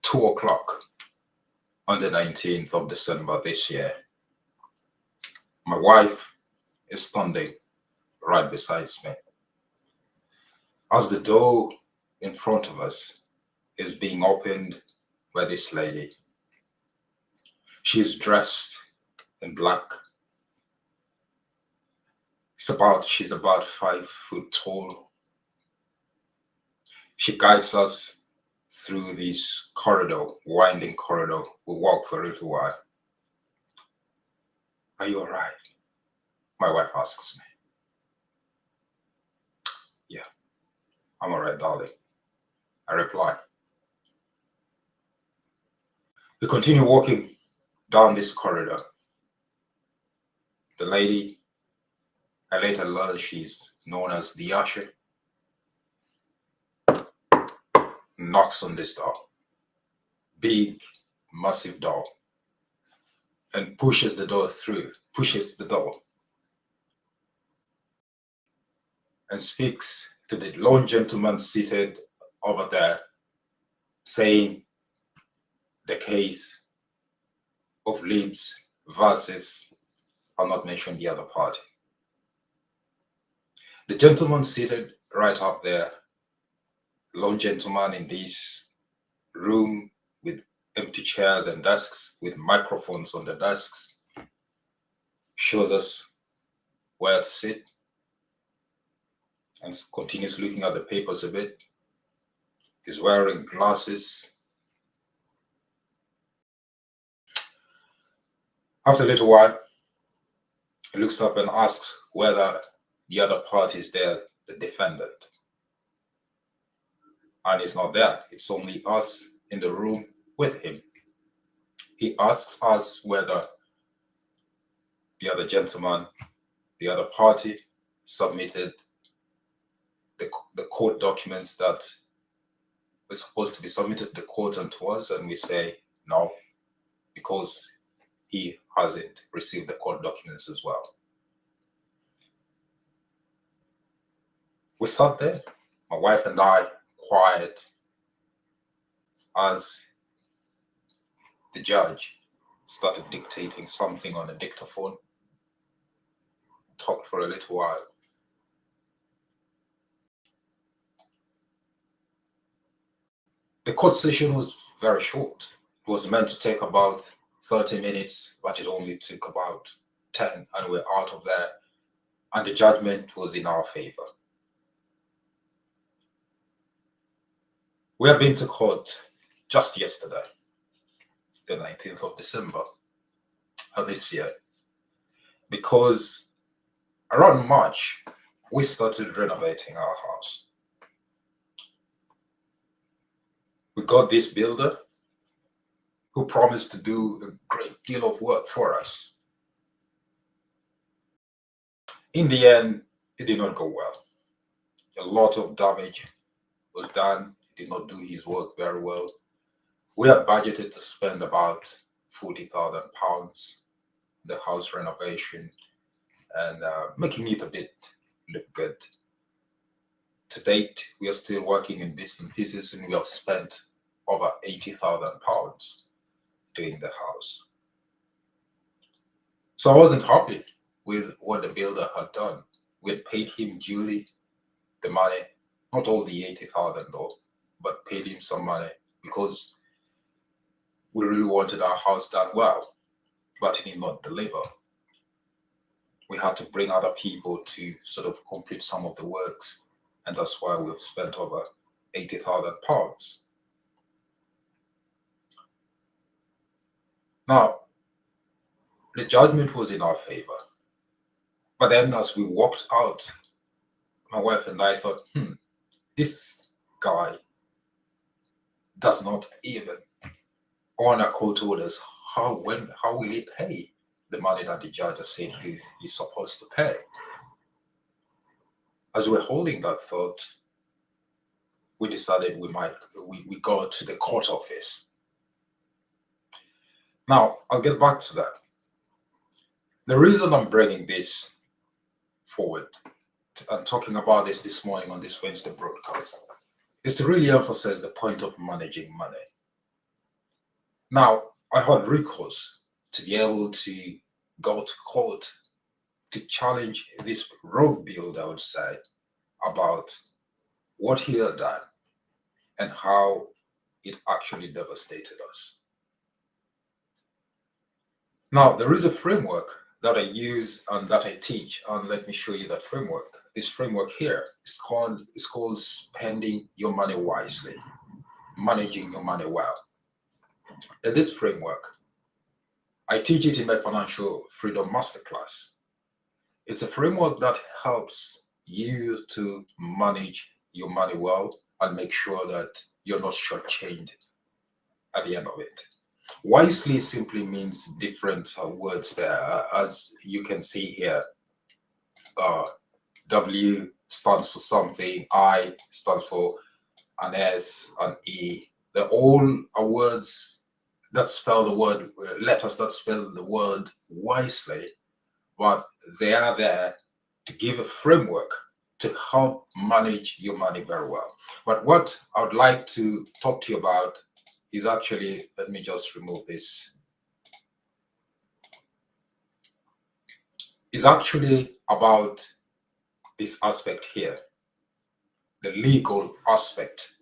2 o'clock on the 19th of December this year. My wife is standing right beside me. As the door in front of us is being opened by this lady, she's dressed in black. She's about 5 foot tall. She guides us through this corridor, winding corridor. We walk for a little while. Are you all right? My wife asks me. Yeah, I'm all right, darling. I reply. We continue walking down this corridor. The lady, I later learned she's known as the usher, knocks on this door. Big, massive door. And pushes the door, and speaks to the lone gentleman seated over there, saying the case of Libs versus, I'll not mention the other party. The gentleman seated right up there, lone gentleman in this room with empty chairs and desks with microphones on the desks, shows us where to sit and continues looking at the papers a bit. He's wearing glasses. After a little while, he looks up and asks whether the other party is there, the defendant. And he's not there. It's only us in the room with him. He asks us whether the other gentleman, the other party, submitted the court documents that were supposed to be submitted to the court and to us, and we say no, because he hasn't received the court documents as well. We sat there, my wife and I, quiet, as the judge started dictating something on a dictaphone. Talked for a little while. The court session was very short. It was meant to take about 30 minutes, but it only took about 10, and we're out of there. And the judgment was in our favor. We have been to court just yesterday, the 19th of December of this year, because around March, we started renovating our house. We got this builder who promised to do a great deal of work for us. In the end, it did not go well. A lot of damage was done. He did not do his work very well. We had budgeted to spend about £40,000 the house renovation and making it a bit look good. To date, we are still working in bits and pieces, and we have spent over £80,000 doing the house. So I wasn't happy with what the builder had done. We had paid him duly the money, not all the 80,000 though, but paid him some money because we really wanted our house done well, but he did not deliver. We had to bring other people to sort of complete some of the works, and that's why we've spent over £80,000. Now, the judgment was in our favor. But then as we walked out, my wife and I thought, this guy does not even honor court orders. How will he pay the money that the judge has said he's supposed to pay? As we're holding that thought, we decided we go to the court office. Now, I'll get back to that. The reason I'm bringing this forward and talking about this morning on this Wednesday broadcast is to really emphasize the point of managing money. Now, I had recourse to be able to go to court to challenge this road builder, I would say, about what he had done and how it actually devastated us. Now, there is a framework that I use and that I teach, and let me show you that framework. This framework here is called spending your money wisely, managing your money well. In this framework, I teach it in my Financial Freedom Masterclass. It's a framework that helps you to manage your money well and make sure that you're not shortchanged at the end of it. Wisely simply means different words there. As you can see here, uh, W stands for something, I stands for an S, an E. They're all words that spell the word, letters that spell the word wisely, but they are there to give a framework to help manage your money very well. But what I would like to talk to you about is actually, let me just remove this, is actually about this aspect here, the legal aspect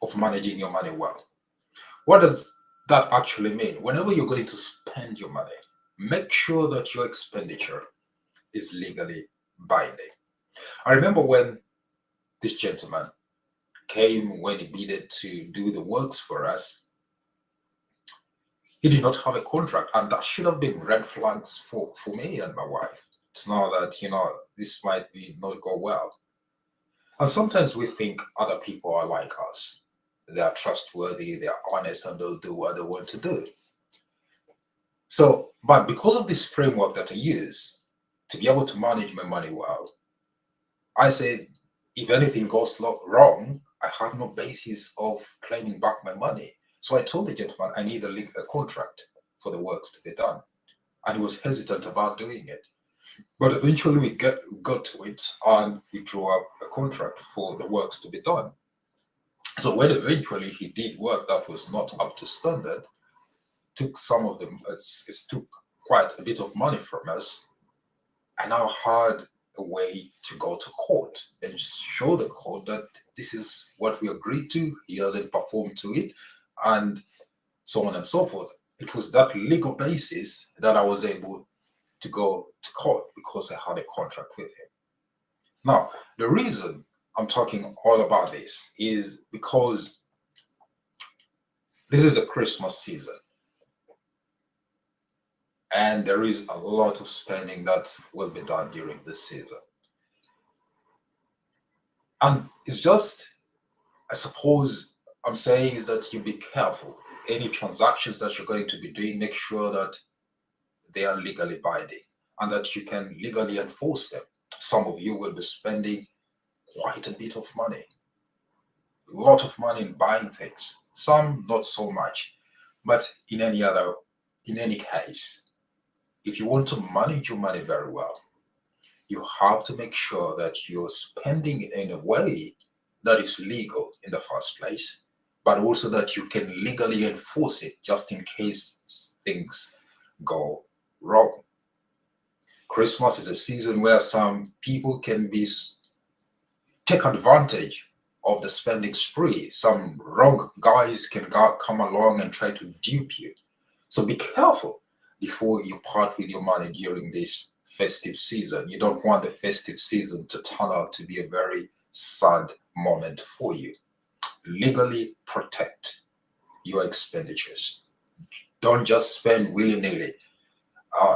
of managing your money well. What does that actually mean? Whenever you're going to spend your money, make sure that your expenditure is legally binding. I remember when this gentleman came when he needed to do the works for us, he did not have a contract, and that should have been red flags for me and my wife. It's now that this might be not go well. And sometimes we think other people are like us. They are trustworthy, they are honest, and they'll do what they want to do. So, but because of this framework that I use to be able to manage my money well, I said, if anything goes wrong, I have no basis of claiming back my money. So I told the gentleman I need a contract for the works to be done. And he was hesitant about doing it. But eventually we got to it and we drew up a contract for the works to be done. So when eventually he did work that was not up to standard, took some of them, it took quite a bit of money from us. I now had a way to go to court and show the court that this is what we agreed to, he hasn't performed to it, and so on and so forth. It was that legal basis that I was able to go to court because I had a contract with him. Now, the reason I'm talking all about this is because this is the Christmas season. And there is a lot of spending that will be done during this season. And it's just, I suppose I'm saying is that you be careful. Any transactions that you're going to be doing, make sure that they are legally binding and that you can legally enforce them. Some of you will be spending quite a bit of money, a lot of money in buying things, some not so much. But in any case, if you want to manage your money very well, you have to make sure that you're spending in a way that is legal in the first place, but also that you can legally enforce it just in case things go wrong. Christmas is a season where some people can take advantage of the spending spree. Some wrong guys can come along and try to dupe you. So be careful before you part with your money during this festive season. You don't want the festive season to turn out to be a very sad moment for you. Legally protect your expenditures. Don't just spend willy-nilly.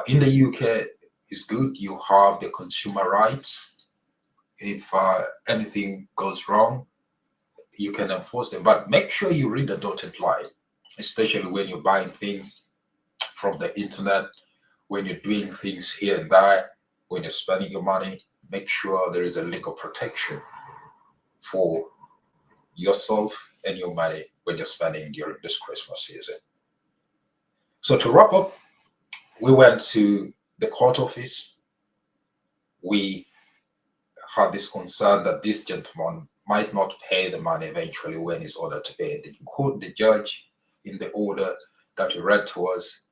In the UK, it's good you have the consumer rights. If anything goes wrong, you can enforce them. But make sure you read the dotted line, especially when you're buying things from the internet, when you're doing things here and there, when you're spending your money. Make sure there is a legal protection for yourself and your money when you're spending during this Christmas season. So to wrap up, we went to the court office. We had this concern that this gentleman might not pay the money eventually when he's ordered to pay. The judge in the order that he read to us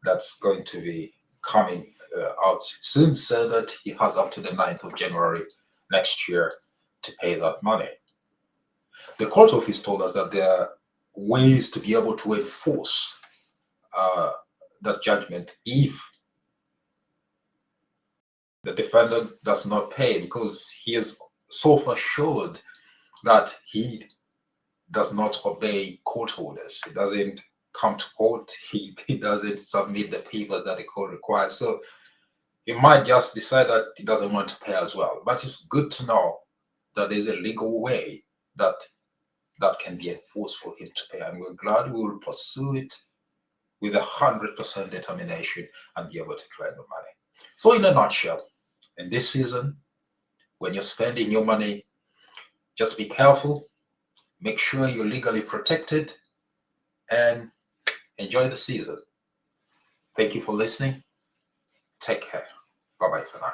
that's going to be coming out soon, so that he has up to the 9th of January next year to pay that money. The court office told us that there are ways to be able to enforce that judgment if the defendant does not pay, because he is so assured that he does not obey court orders. He doesn't come to court. He doesn't submit the papers that the court requires. So he might just decide that he doesn't want to pay as well. But it's good to know that there's a legal way that can be enforced for him to pay. And we're glad we will pursue it with 100% determination and be able to claim the money. So in a nutshell, in this season, when you're spending your money, just be careful, make sure you're legally protected, and enjoy the season. Thank you for listening. Take care. Bye-bye for now.